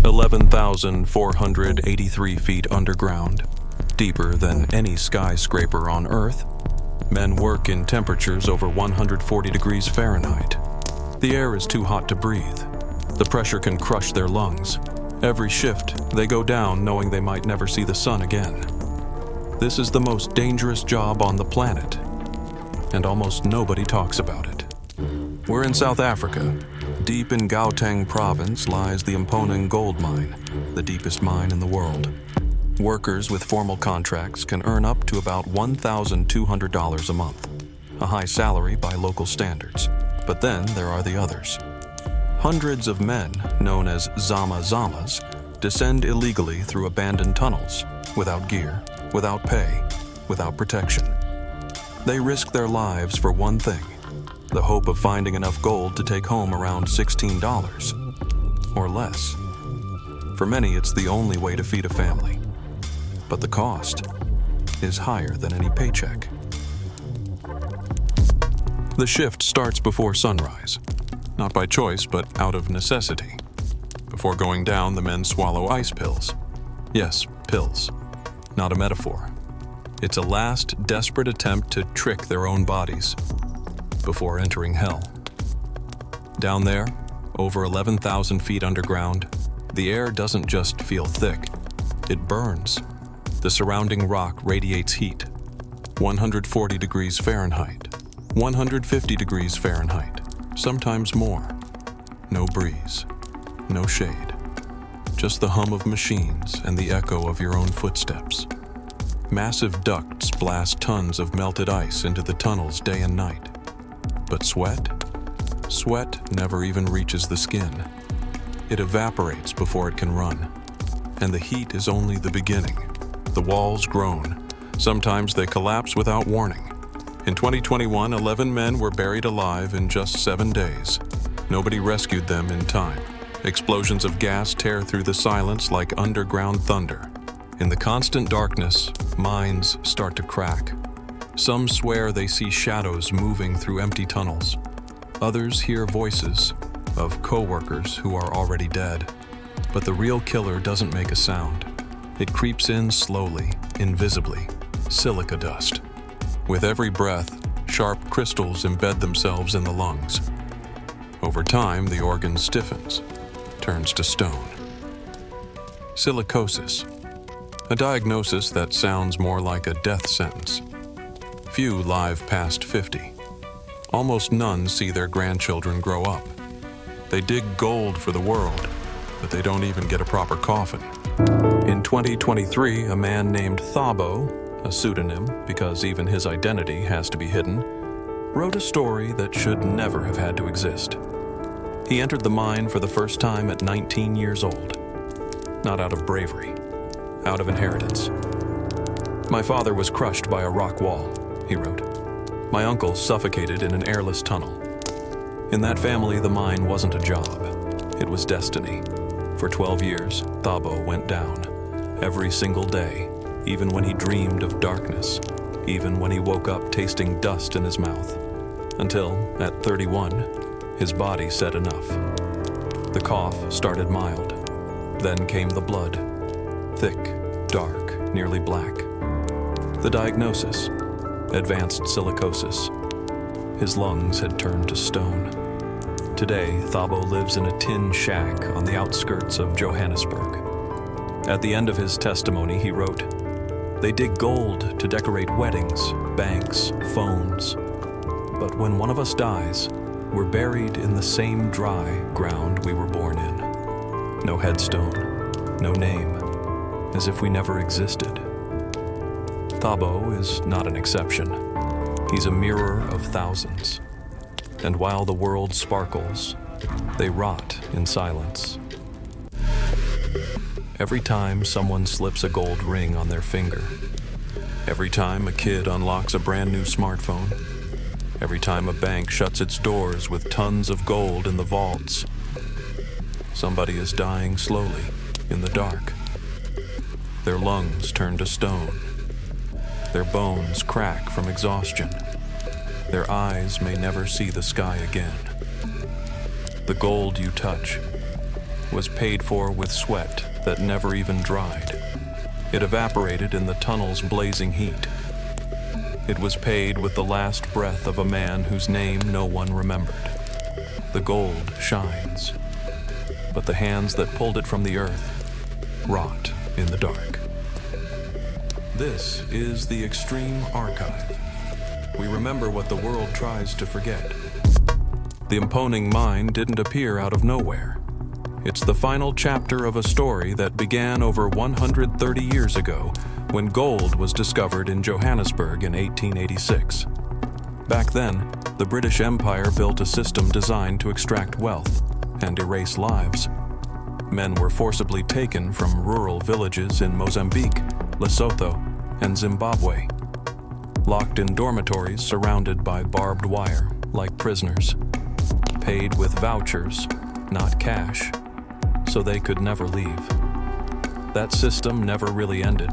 11,483 feet underground, deeper than any skyscraper on Earth. Men work in temperatures over 140 degrees Fahrenheit. The air is too hot to breathe. The pressure can crush their lungs. Every shift, they go down knowing they might never see the sun again. This is the most dangerous job on the planet, and almost nobody talks about it. We're in South Africa. Deep in Gauteng province lies the Mponeng Gold Mine, the deepest mine in the world. Workers with formal contracts can earn up to about $1,200 a month, a high salary by local standards. But then there are the others. Hundreds of men, known as zamas, descend illegally through abandoned tunnels, without gear, without pay, without protection. They risk their lives for one thing, the hope of finding enough gold to take home around $16, or less. For many, it's the only way to feed a family. But the cost is higher than any paycheck. The shift starts before sunrise, not by choice, but out of necessity. Before going down, the men swallow ice pills. Yes, pills. Not a metaphor. It's a last, desperate attempt to trick their own bodies before entering hell. Down there, over 11,000 feet underground, the air doesn't just feel thick, it burns. The surrounding rock radiates heat, 140 degrees Fahrenheit, 150 degrees Fahrenheit, sometimes more. No breeze, no shade, just the hum of machines and the echo of your own footsteps. Massive ducts blast tons of melted ice into the tunnels day and night. But sweat? Sweat never even reaches the skin. It evaporates before it can run. And the heat is only the beginning. The walls groan. Sometimes they collapse without warning. In 2021, 11 men were buried alive in just 7 days. Nobody rescued them in time. Explosions of gas tear through the silence like underground thunder. In the constant darkness, minds start to crack. Some swear they see shadows moving through empty tunnels. Others hear voices of co-workers who are already dead. But the real killer doesn't make a sound. It creeps in slowly, invisibly, silica dust. With every breath, sharp crystals embed themselves in the lungs. Over time, the organ stiffens, turns to stone. Silicosis. A diagnosis that sounds more like a death sentence. Few live past 50. Almost none see their grandchildren grow up. They dig gold for the world, but they don't even get a proper coffin. In 2023, a man named Thabo, a pseudonym because even his identity has to be hidden, wrote a story that should never have had to exist. He entered the mine for the first time at 19 years old. Not out of bravery, out of inheritance. My father was crushed by a rock wall, he wrote. My uncle suffocated in an airless tunnel. In that family, the mine wasn't a job. It was destiny. For 12 years, Thabo went down. Every single day, even when he dreamed of darkness, even when he woke up tasting dust in his mouth. Until, at 31, his body said enough. The cough started mild. Then came the blood. Thick, dark, nearly black. The diagnosis: advanced silicosis. His lungs had turned to stone. Today, Thabo lives in a tin shack on the outskirts of Johannesburg. At the end of his testimony, he wrote, "They dig gold to decorate weddings, banks, phones. But when one of us dies, we're buried in the same dry ground we were born in. No headstone, no name, as if we never existed." Thabo is not an exception. He's a mirror of thousands. And while the world sparkles, they rot in silence. Every time someone slips a gold ring on their finger, every time a kid unlocks a brand new smartphone, every time a bank shuts its doors with tons of gold in the vaults, somebody is dying slowly in the dark. Their lungs turn to stone. Their bones crack from exhaustion. Their eyes may never see the sky again. The gold you touch, was paid for with sweat that never even dried. It evaporated in the tunnel's blazing heat. It was paid with the last breath of a man whose name no one remembered. The gold shines, but the hands that pulled it from the earth rot in the dark. This is the Extreme Archive. We remember what the world tries to forget. The Mponeng Mine didn't appear out of nowhere. It's the final chapter of a story that began over 130 years ago when gold was discovered in Johannesburg in 1886. Back then, the British Empire built a system designed to extract wealth and erase lives. Men were forcibly taken from rural villages in Mozambique, Lesotho, and Zimbabwe, locked in dormitories surrounded by barbed wire like prisoners, paid with vouchers, not cash, so they could never leave. That system never really ended.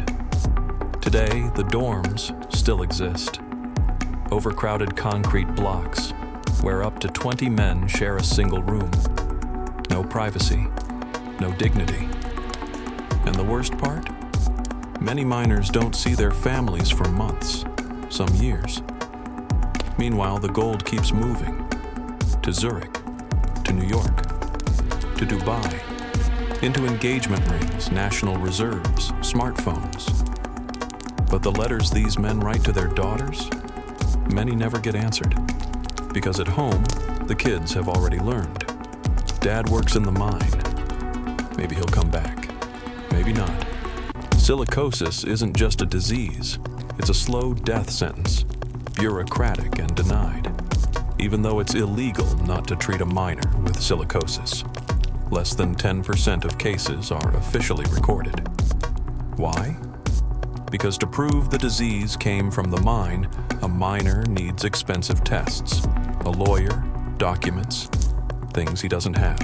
Today, the dorms still exist. Overcrowded concrete blocks where up to 20 men share a single room. No privacy, no dignity. And the worst part? Many miners don't see their families for months, some years. Meanwhile, the gold keeps moving. To Zurich, to New York, to Dubai, into engagement rings, national reserves, smartphones. But the letters these men write to their daughters, many never get answered. Because at home, the kids have already learned. Dad works in the mine. Maybe he'll come back. Maybe not. Silicosis isn't just a disease. It's a slow death sentence, bureaucratic and denied. Even though it's illegal not to treat a miner with silicosis. Less than 10% of cases are officially recorded. Why? Because to prove the disease came from the mine, a miner needs expensive tests, a lawyer, documents, things he doesn't have.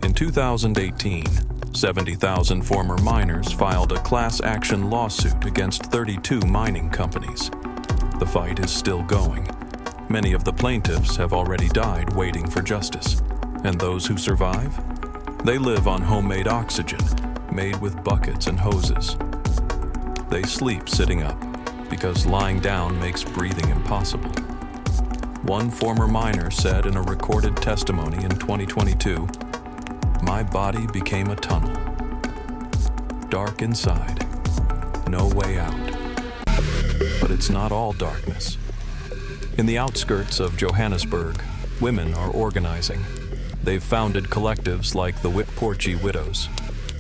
In 2018, 70,000 former miners filed a class action lawsuit against 32 mining companies. The fight is still going. Many of the plaintiffs have already died waiting for justice. And those who survive? They live on homemade oxygen, made with buckets and hoses. They sleep sitting up, because lying down makes breathing impossible. One former miner said in a recorded testimony in 2022, "My body became a tunnel. Dark inside, no way out." But it's not all darkness. In the outskirts of Johannesburg, women are organizing. They've founded collectives like the Witporchi Widows.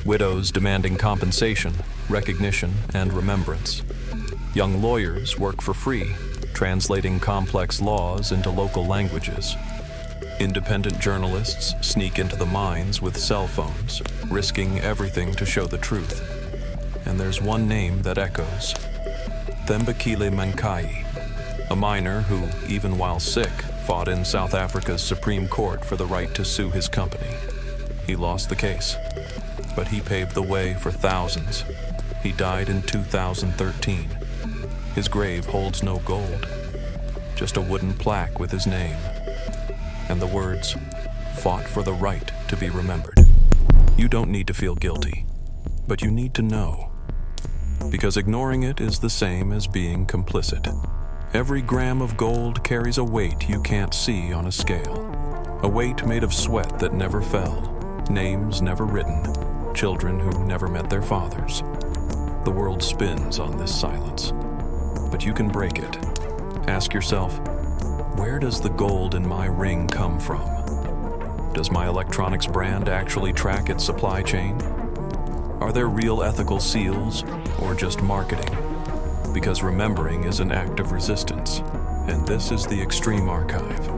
Widows demanding compensation, recognition, and remembrance. Young lawyers work for free, translating complex laws into local languages. Independent journalists sneak into the mines with cell phones, risking everything to show the truth. And there's one name that echoes. Thembekile Mankai, a miner who, even while sick, fought in South Africa's Supreme Court for the right to sue his company. He lost the case, but he paved the way for thousands. He died in 2013. His grave holds no gold, just a wooden plaque with his name, and the words, "Fought for the right to be remembered." You don't need to feel guilty, but you need to know, because ignoring it is the same as being complicit. Every gram of gold carries a weight you can't see on a scale. A weight made of sweat that never fell, names never written, children who never met their fathers. The world spins on this silence, but you can break it. Ask yourself, where does the gold in my ring come from? Does my electronics brand actually track its supply chain? Are there real ethical seals or just marketing? Because remembering is an act of resistance, and this is the Extreme Archive.